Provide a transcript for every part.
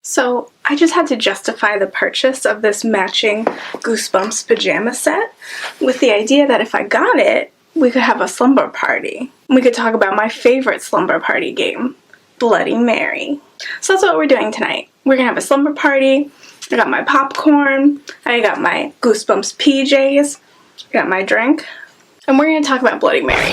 So I just had to justify the purchase of this matching Goosebumps pajama set with the idea that if I got it, we could have a slumber party. We could talk about my favorite slumber party game, Bloody Mary. So that's what we're doing tonight. We're gonna have a slumber party. I got my popcorn, I got my Goosebumps PJs, I got my drink, and we're gonna talk about Bloody Mary.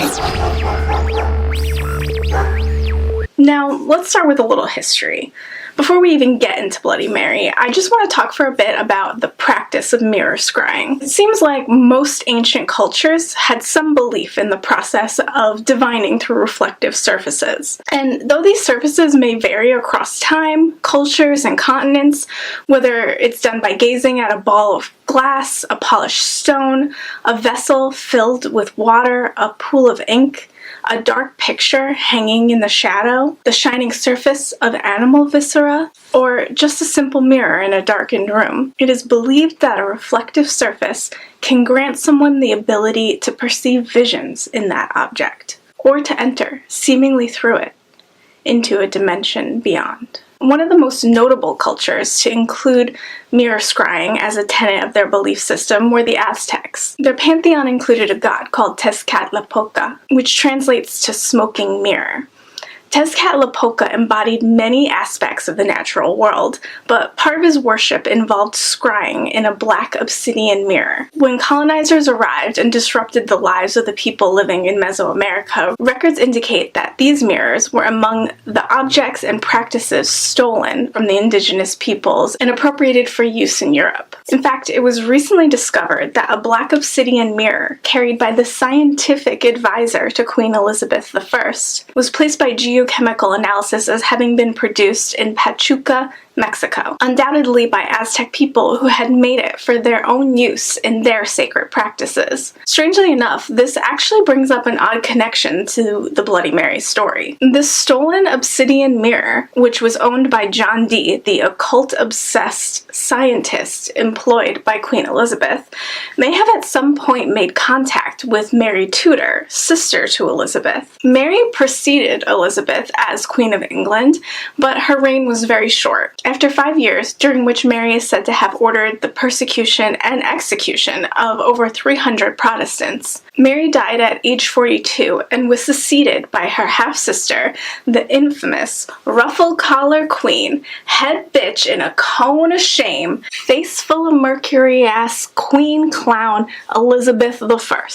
Now, let's start with a little history. Before we even get into Bloody Mary, I just want to talk for a bit about the practice of mirror scrying. It seems like most ancient cultures had some belief in the process of divining through reflective surfaces. And though these surfaces may vary across time, cultures, and continents, whether it's done by gazing at a ball of glass, a polished stone, a vessel filled with water, a pool of ink, a dark picture hanging in the shadow, the shining surface of animal viscera, or just a simple mirror in a darkened room, it is believed that a reflective surface can grant someone the ability to perceive visions in that object, or to enter, seemingly through it, into a dimension beyond. One of the most notable cultures to include mirror scrying as a tenet of their belief system were the Aztecs. Their pantheon included a god called Tezcatlipoca, which translates to smoking mirror. Tezcatlipoca embodied many aspects of the natural world, but part of his worship involved scrying in a black obsidian mirror. When colonizers arrived and disrupted the lives of the people living in Mesoamerica, records indicate that these mirrors were among the objects and practices stolen from the indigenous peoples and appropriated for use in Europe. In fact, it was recently discovered that a black obsidian mirror carried by the scientific advisor to Queen Elizabeth I was placed by geochemical analysis as having been produced in Pachuca, Mexico, undoubtedly by Aztec people who had made it for their own use in their sacred practices. Strangely enough, this actually brings up an odd connection to the Bloody Mary story. This stolen obsidian mirror, which was owned by John Dee, the occult-obsessed scientist employed by Queen Elizabeth, may have at some point made contact with Mary Tudor, sister to Elizabeth. Mary preceded Elizabeth as Queen of England, but her reign was very short. After 5 years, during which Mary is said to have ordered the persecution and execution of over 300 Protestants, Mary died at age 42 and was succeeded by her half-sister, the infamous ruffle-collar queen, head bitch in a cone of shame, face full of mercury-ass queen clown Elizabeth I.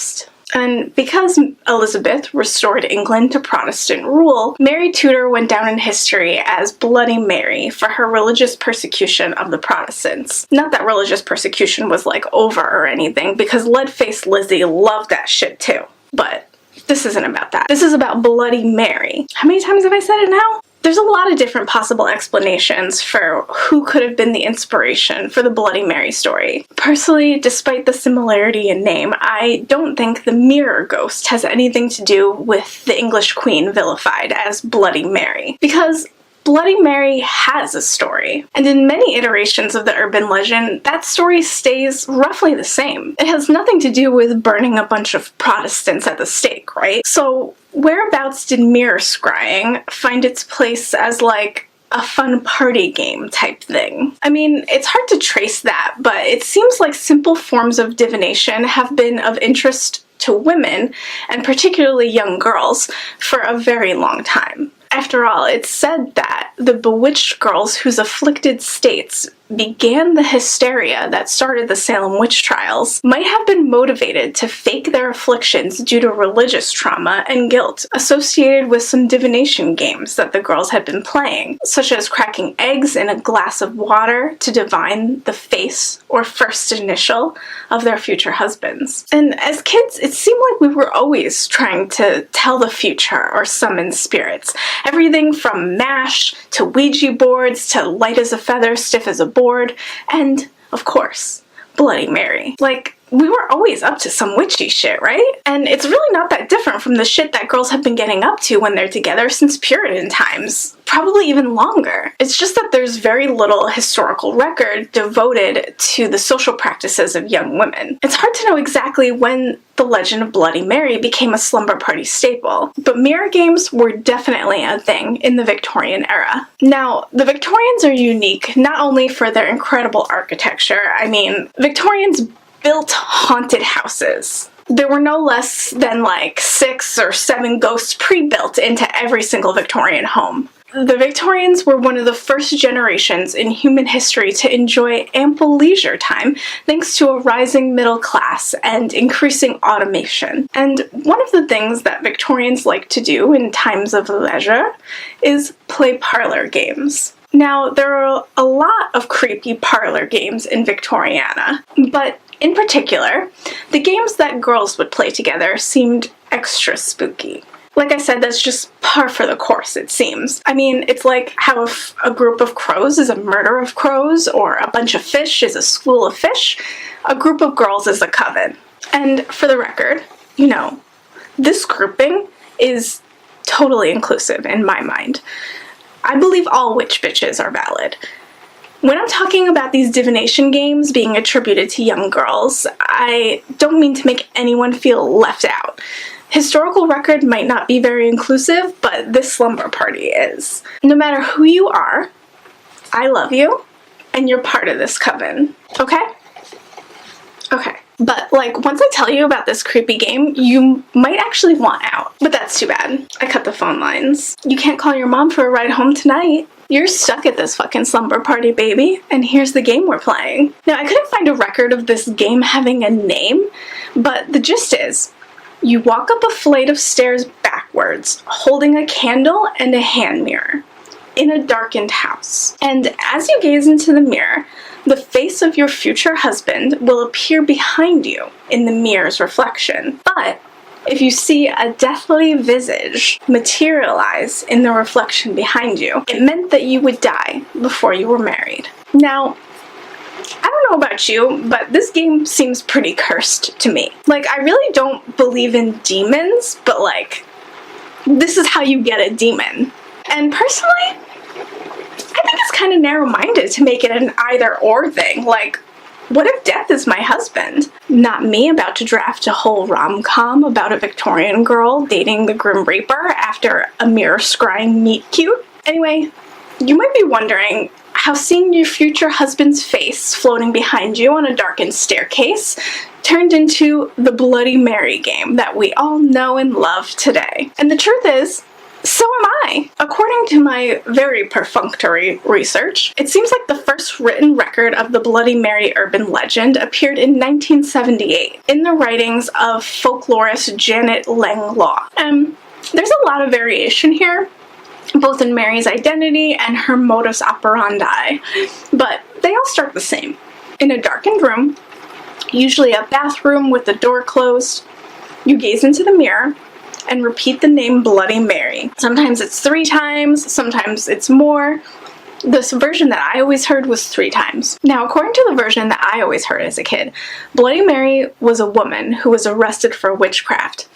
And because Elizabeth restored England to Protestant rule, Mary Tudor went down in history as Bloody Mary for her religious persecution of the Protestants. Not that religious persecution was like over or anything, because Lead-Faced Lizzie loved that shit too. But this isn't about that. This is about Bloody Mary. How many times have I said it now? There's a lot of different possible explanations for who could have been the inspiration for the Bloody Mary story. Personally, despite the similarity in name, I don't think the mirror ghost has anything to do with the English queen vilified as Bloody Mary, because Bloody Mary has a story, and in many iterations of the urban legend, that story stays roughly the same. It has nothing to do with burning a bunch of Protestants at the stake, right? So whereabouts did mirror scrying find its place as like a fun party game type thing? I mean, it's hard to trace that, but it seems like simple forms of divination have been of interest to women, and particularly young girls, for a very long time. After all, it's said that the bewitched girls whose afflicted states began the hysteria that started the Salem witch trials might have been motivated to fake their afflictions due to religious trauma and guilt associated with some divination games that the girls had been playing, such as cracking eggs in a glass of water to divine the face or first initial of their future husbands. And as kids, it seemed like we were always trying to tell the future or summon spirits. Everything from MASH to Ouija boards to light as a feather, stiff as a board, and, of course, Bloody Mary. Like, we were always up to some witchy shit, right? And it's really not that different from the shit that girls have been getting up to when they're together since Puritan times, probably even longer. It's just that there's very little historical record devoted to the social practices of young women. It's hard to know exactly when the legend of Bloody Mary became a slumber party staple, but mirror games were definitely a thing in the Victorian era. Now, the Victorians are unique not only for their incredible architecture. I mean, Victorians built haunted houses. There were no less than like 6 or 7 ghosts pre-built into every single Victorian home. The Victorians were one of the first generations in human history to enjoy ample leisure time thanks to a rising middle class and increasing automation. And one of the things that Victorians like to do in times of leisure is play parlor games. Now, there are a lot of creepy parlor games in Victoriana, but in particular, the games that girls would play together seemed extra spooky. Like I said, that's just par for the course, it seems. I mean, it's like how if a group of crows is a murder of crows, or a bunch of fish is a school of fish, a group of girls is a coven. And for the record, you know, this grouping is totally inclusive in my mind. I believe all witch bitches are valid. When I'm talking about these divination games being attributed to young girls, I don't mean to make anyone feel left out. Historical record might not be very inclusive, but this slumber party is. No matter who you are, I love you, and you're part of this coven, okay? Okay. But, like, once I tell you about this creepy game, you might actually want out. But that's too bad. I cut the phone lines. You can't call your mom for a ride home tonight. You're stuck at this fucking slumber party, baby. And here's the game we're playing. Now, I couldn't find a record of this game having a name, but the gist is, you walk up a flight of stairs backwards, holding a candle and a hand mirror, in a darkened house. And as you gaze into the mirror, the face of your future husband will appear behind you in the mirror's reflection. But if you see a deathly visage materialize in the reflection behind you, it meant that you would die before you were married. Now, I don't know about you, but this game seems pretty cursed to me. Like, I really don't believe in demons, but like, this is how you get a demon. And personally, I think it's kind of narrow-minded to make it an either-or thing. Like, what if death is my husband? Not me about to draft a whole rom-com about a Victorian girl dating the Grim Reaper after a mirror scrying meet cute. Anyway, you might be wondering how seeing your future husband's face floating behind you on a darkened staircase turned into the Bloody Mary game that we all know and love today. And the truth is, so am I. According to my very perfunctory research, it seems like the first written record of the Bloody Mary urban legend appeared in 1978 in the writings of folklorist Janet Langlaw. There's a lot of variation here, both in Mary's identity and her modus operandi, but they all start the same. In a darkened room, usually a bathroom with the door closed, you gaze into the mirror and repeat the name Bloody Mary. Sometimes it's 3 times, sometimes it's more. This version that I always heard was 3 times. Now, according to the version that I always heard as a kid, Bloody Mary was a woman who was arrested for witchcraft.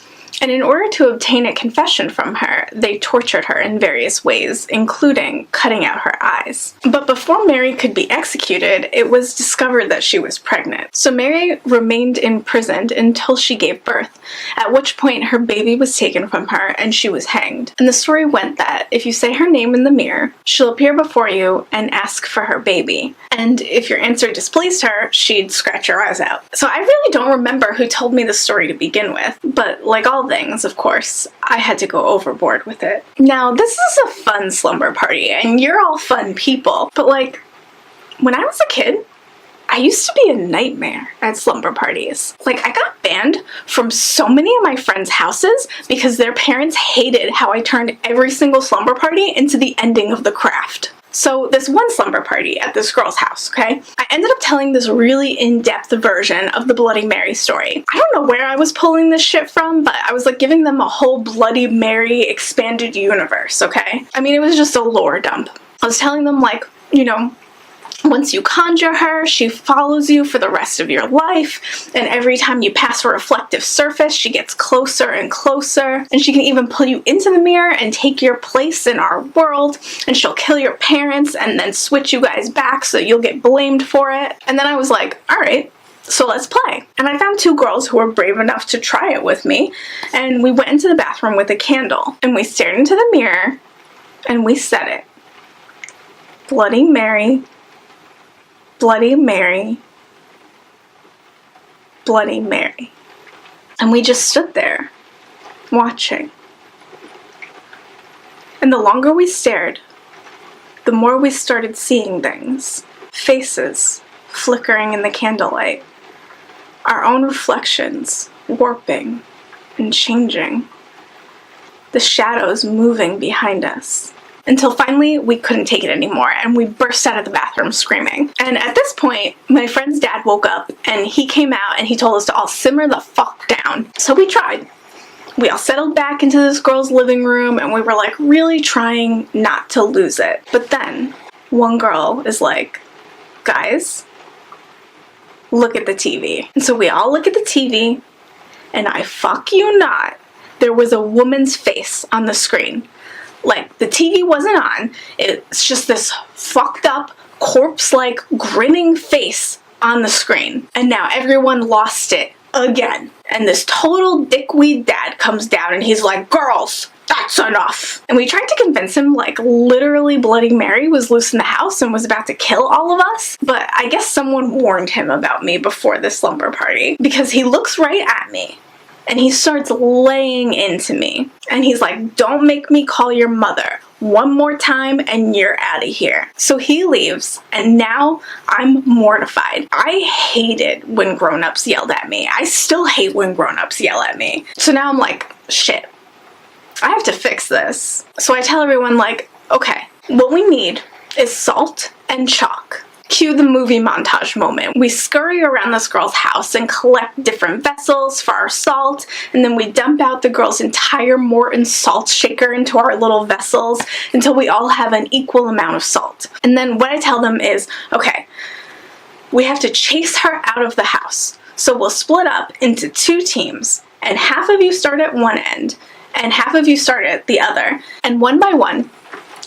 And in order to obtain a confession from her, they tortured her in various ways, including cutting out her eyes. But before Mary could be executed, it was discovered that she was pregnant. So Mary remained imprisoned until she gave birth, at which point her baby was taken from her and she was hanged. And the story went that if you say her name in the mirror, she'll appear before you and ask for her baby. And if your answer displeased her, she'd scratch your eyes out. So I really don't remember who told me the story to begin with, but like all things, of course, I had to go overboard with it. Now, this is a fun slumber party, and you're all fun people, but like, when I was a kid, I used to be a nightmare at slumber parties. Like, I got banned from so many of my friends' houses because their parents hated how I turned every single slumber party into the ending of The Craft. So this one slumber party at this girl's house, okay? I ended up telling this really in-depth version of the Bloody Mary story. I don't know where I was pulling this shit from, but I was like giving them a whole Bloody Mary expanded universe, okay? I mean, it was just a lore dump. I was telling them like, you know, Once you conjure her, she follows you for the rest of your life, and every time you pass a reflective surface, she gets closer and closer, and she can even pull you into the mirror and take your place in our world, and she'll kill your parents and then switch you guys back so you'll get blamed for it. And then I was like, alright, so let's play. And I found 2 girls who were brave enough to try it with me, and we went into the bathroom with a candle, and we stared into the mirror, and we said it. Bloody Mary, Bloody Mary, Bloody Mary. And we just stood there, watching. And the longer we stared, the more we started seeing things. Faces flickering in the candlelight. Our own reflections warping and changing. The shadows moving behind us. Until finally, we couldn't take it anymore, and we burst out of the bathroom screaming. And at this point, my friend's dad woke up, and he came out, and he told us to all simmer the fuck down. So we tried. We all settled back into this girl's living room, and we were like really trying not to lose it. But then, one girl is like, guys, look at the TV. And so we all look at the TV, and I fuck you not, there was a woman's face on the screen. Like, the TV wasn't on, it's just this fucked up, corpse-like, grinning face on the screen. And now everyone lost it again. And this total dickweed dad comes down and he's like, girls, that's enough. And we tried to convince him, like, literally Bloody Mary was loose in the house and was about to kill all of us. But I guess someone warned him about me before the slumber party, because he looks right at me. And he starts laying into me. And he's like, don't make me call your mother. One more time and you're out of here. So he leaves, and now I'm mortified. I hated when grown-ups yelled at me. I still hate when grown-ups yell at me. So now I'm like, shit, I have to fix this. So I tell everyone, like, okay, what we need is salt and chalk. Cue the movie montage moment. We scurry around this girl's house and collect different vessels for our salt, and then we dump out the girl's entire Morton salt shaker into our little vessels until we all have an equal amount of salt. And then what I tell them is, okay, we have to chase her out of the house. So we'll split up into 2 teams, and half of you start at one end, and half of you start at the other, and one by one,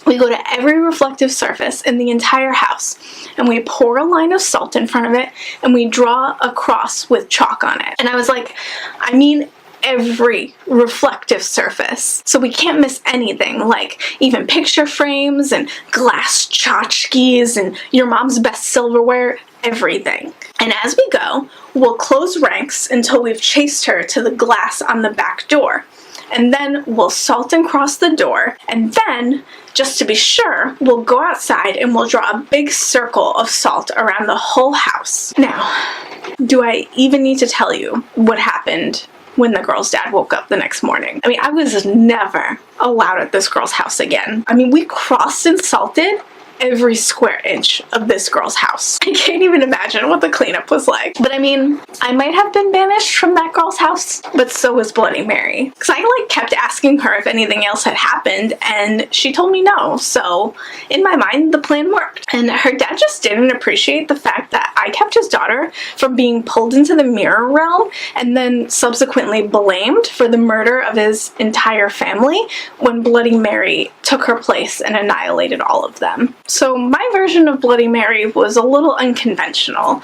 we go to every reflective surface in the entire house, and we pour a line of salt in front of it, and we draw a cross with chalk on it. And I was like, I mean every reflective surface. So we can't miss anything, like even picture frames and glass tchotchkes and your mom's best silverware, everything. And as we go, we'll close ranks until we've chased her to the glass on the back door. And then we'll salt and cross the door, and then, just to be sure, we'll go outside and we'll draw a big circle of salt around the whole house. Now, do I even need to tell you what happened when the girl's dad woke up the next morning? I mean, I was never allowed at this girl's house again. I mean, we crossed and salted every square inch of this girl's house. I can't even imagine what the cleanup was like. But I mean, I might have been banished from that girl's house, but so was Bloody Mary. Because I like kept asking her if anything else had happened, and she told me no. So in my mind, the plan worked. And her dad just didn't appreciate the fact that I kept his daughter from being pulled into the mirror realm and then subsequently blamed for the murder of his entire family when Bloody Mary took her place and annihilated all of them. So my version of Bloody Mary was a little unconventional,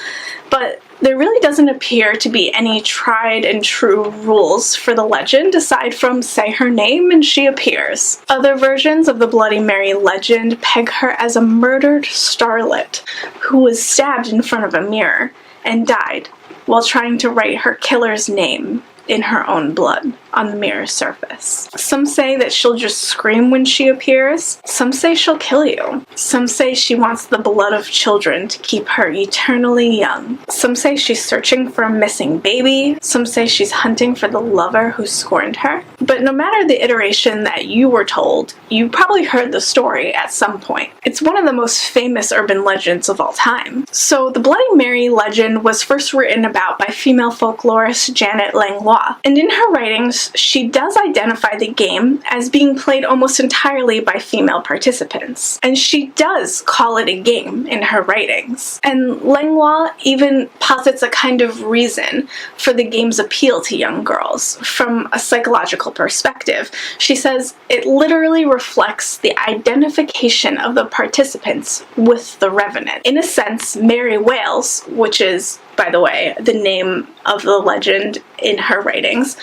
but there really doesn't appear to be any tried and true rules for the legend aside from say her name and she appears. Other versions of the Bloody Mary legend peg her as a murdered starlet who was stabbed in front of a mirror and died while trying to write her killer's name in her own blood on the mirror surface. Some say that she'll just scream when she appears. Some say she'll kill you. Some say she wants the blood of children to keep her eternally young. Some say she's searching for a missing baby. Some say she's hunting for the lover who scorned her. But no matter the iteration that you were told, you probably heard the story at some point. It's one of the most famous urban legends of all time. So the Bloody Mary legend was first written about by female folklorist Janet Langlois. And in her writings, course, she does identify the game as being played almost entirely by female participants, and she does call it a game in her writings. And Langlois even posits a kind of reason for the game's appeal to young girls from a psychological perspective. She says it literally reflects the identification of the participants with the revenant. In a sense, Mary Wales, which is, by the way, the name of the legend in her writings,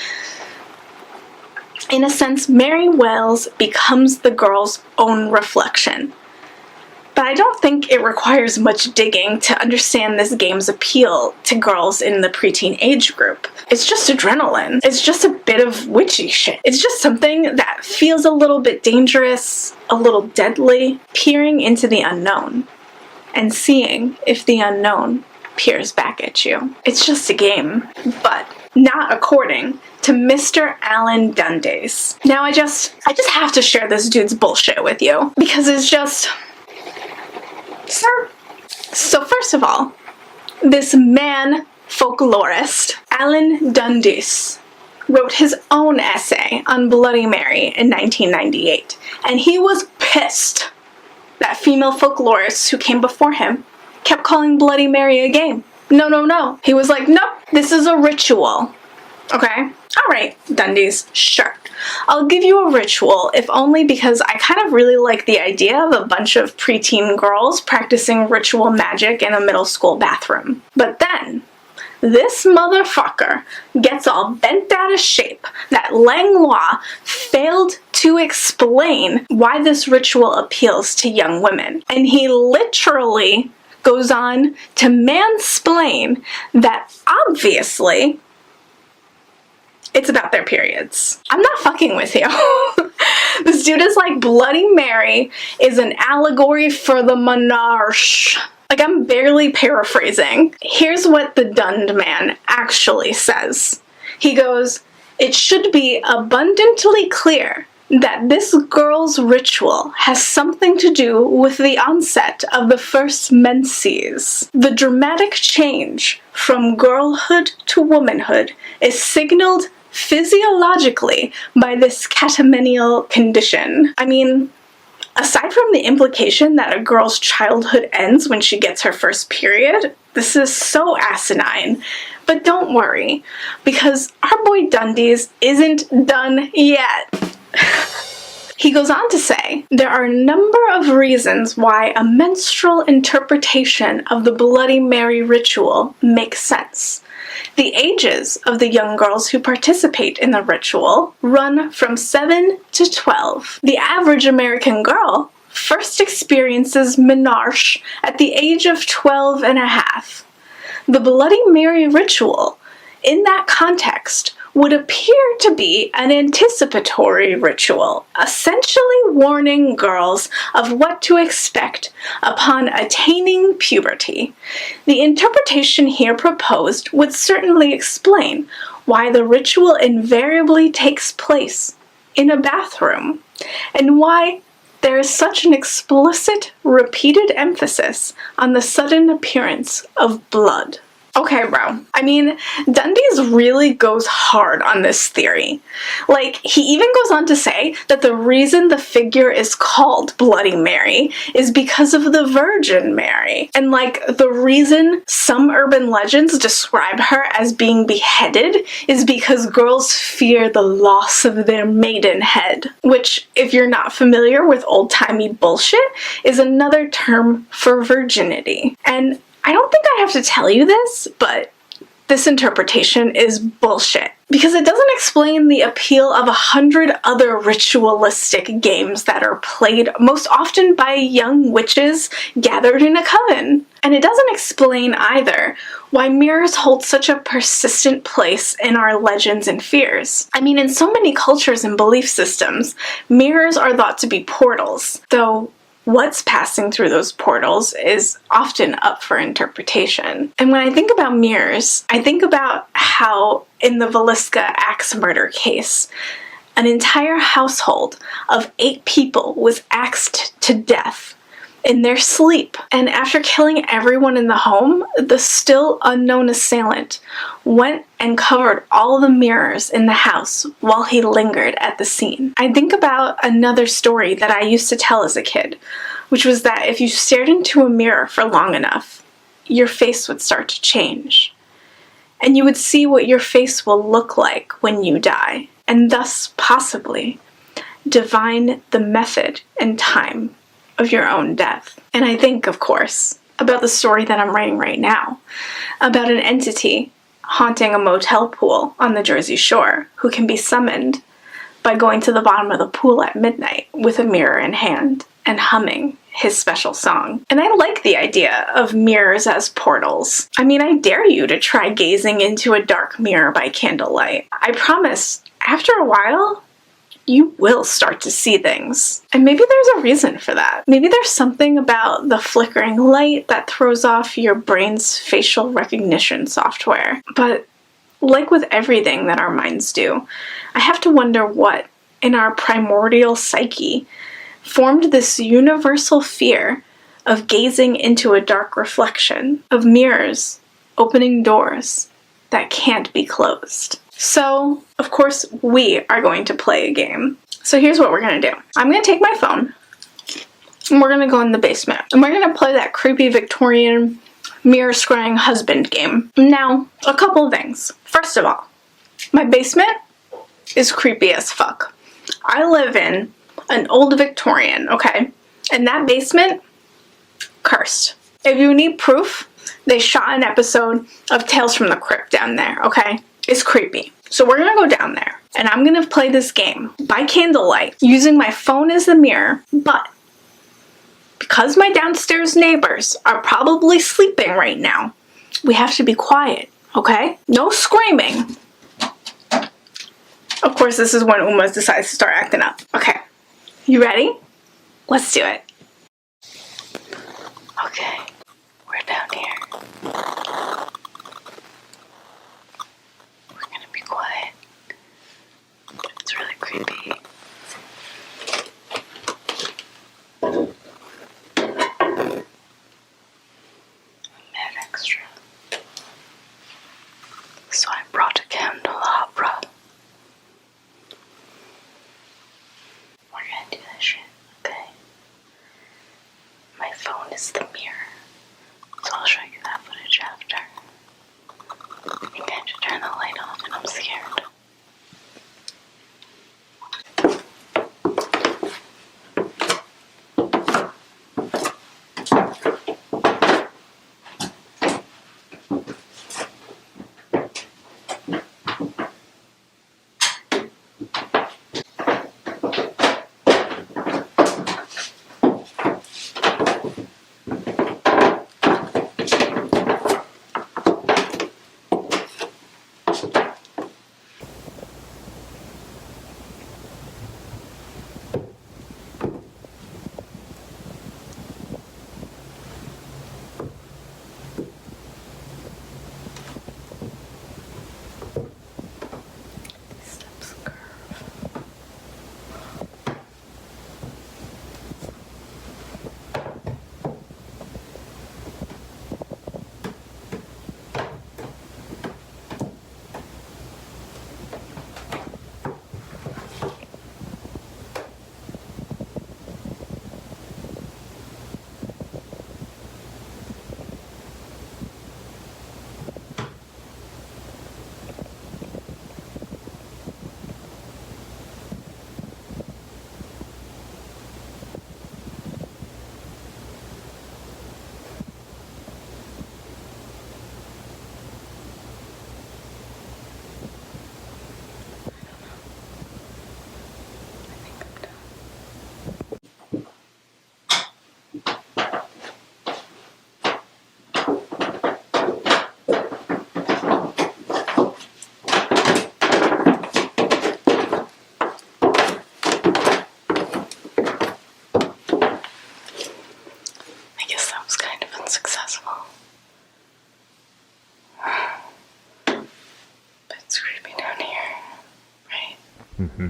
in a sense, Mary Wales becomes the girl's own reflection. But I don't think it requires much digging to understand this game's appeal to girls in the preteen age group. It's just adrenaline. It's just a bit of witchy shit. It's just something that feels a little bit dangerous, a little deadly, peering into the unknown and seeing if the unknown peers back at you. It's just a game, but not according to Mr. Alan Dundes. Now I just have to share this dude's bullshit with you because it's just... Sir. So first of all, this man folklorist, Alan Dundes, wrote his own essay on Bloody Mary in 1998, and he was pissed that female folklorists who came before him kept calling Bloody Mary a game. No. He was like, nope, this is a ritual. Okay? Alright, Dundes, sure. I'll give you a ritual, if only because I kind of really like the idea of a bunch of preteen girls practicing ritual magic in a middle school bathroom. But then, this motherfucker gets all bent out of shape that Langlois failed to explain why this ritual appeals to young women. And he literally goes on to mansplain that obviously it's about their periods. I'm not fucking with you. This dude is like, Bloody Mary is an allegory for the monarch. Like, I'm barely paraphrasing. Here's what the Dund man actually says. He goes, it should be abundantly clear that this girl's ritual has something to do with the onset of the first menses. The dramatic change from girlhood to womanhood is signaled physiologically by this catamenial condition. I mean, aside from the implication that a girl's childhood ends when she gets her first period, this is so asinine. But don't worry, because our boy Dundes isn't done yet. He goes on to say, there are a number of reasons why a menstrual interpretation of the Bloody Mary ritual makes sense. The ages of the young girls who participate in the ritual run from 7 to 12. The average American girl first experiences menarche at the age of 12 and a half. The Bloody Mary ritual, in that context, would appear to be an anticipatory ritual, essentially warning girls of what to expect upon attaining puberty. The interpretation here proposed would certainly explain why the ritual invariably takes place in a bathroom, and why there is such an explicit, repeated emphasis on the sudden appearance of blood. Okay, bro. I mean, Dundes really goes hard on this theory. Like, he even goes on to say that the reason the figure is called Bloody Mary is because of the Virgin Mary. And, like, the reason some urban legends describe her as being beheaded is because girls fear the loss of their maidenhead, which, if you're not familiar with old-timey bullshit, is another term for virginity. And I don't think I have to tell you this, but this interpretation is bullshit. Because it doesn't explain the appeal of 100 other ritualistic games that are played most often by young witches gathered in a coven. And it doesn't explain either why mirrors hold such a persistent place in our legends and fears. I mean, in so many cultures and belief systems, mirrors are thought to be portals, though what's passing through those portals is often up for interpretation. And when I think about mirrors, I think about how in the Villisca axe murder case, an entire household of 8 people was axed to death in their sleep. And after killing everyone in the home, the still unknown assailant went and covered all the mirrors in the house while he lingered at the scene. I think about another story that I used to tell as a kid, which was that if you stared into a mirror for long enough, your face would start to change. And you would see what your face will look like when you die, and thus possibly divine the method and time of your own death. And I think, of course, about the story that I'm writing right now, about an entity haunting a motel pool on the Jersey Shore who can be summoned by going to the bottom of the pool at midnight with a mirror in hand and humming his special song. And I like the idea of mirrors as portals. I mean, I dare you to try gazing into a dark mirror by candlelight. I promise, after a while, you will start to see things. And maybe there's a reason for that. Maybe there's something about the flickering light that throws off your brain's facial recognition software. But like with everything that our minds do, I have to wonder what, in our primordial psyche, formed this universal fear of gazing into a dark reflection, of mirrors opening doors that can't be closed. So, of course, we are going to play a game. So here's what we're going to do. I'm going to take my phone, and we're going to go in the basement, and we're going to play that creepy Victorian mirror scrying husband game. Now, a couple of things. First of all, my basement is creepy as fuck. I live in an old Victorian, okay? And that basement, cursed. If you need proof, they shot an episode of Tales from the Crypt down there, okay? It's creepy. So we're gonna go down there, and I'm gonna play this game by candlelight, using my phone as the mirror, but because my downstairs neighbors are probably sleeping right now, we have to be quiet, okay? No screaming. Of course, this is when Uma decides to start acting up. Okay, you ready? Let's do it. Okay, we're down here. We're gonna be quiet. It's really creepy. Mad extra. So I brought a candelabra. We're gonna do this shit, okay? My phone is the mirror, so I'll show you that footage after. You can't just turn the light off and I'm scared.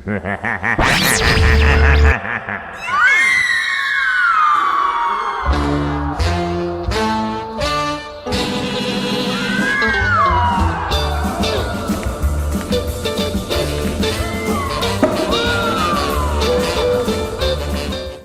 Ha ha ha ha ha!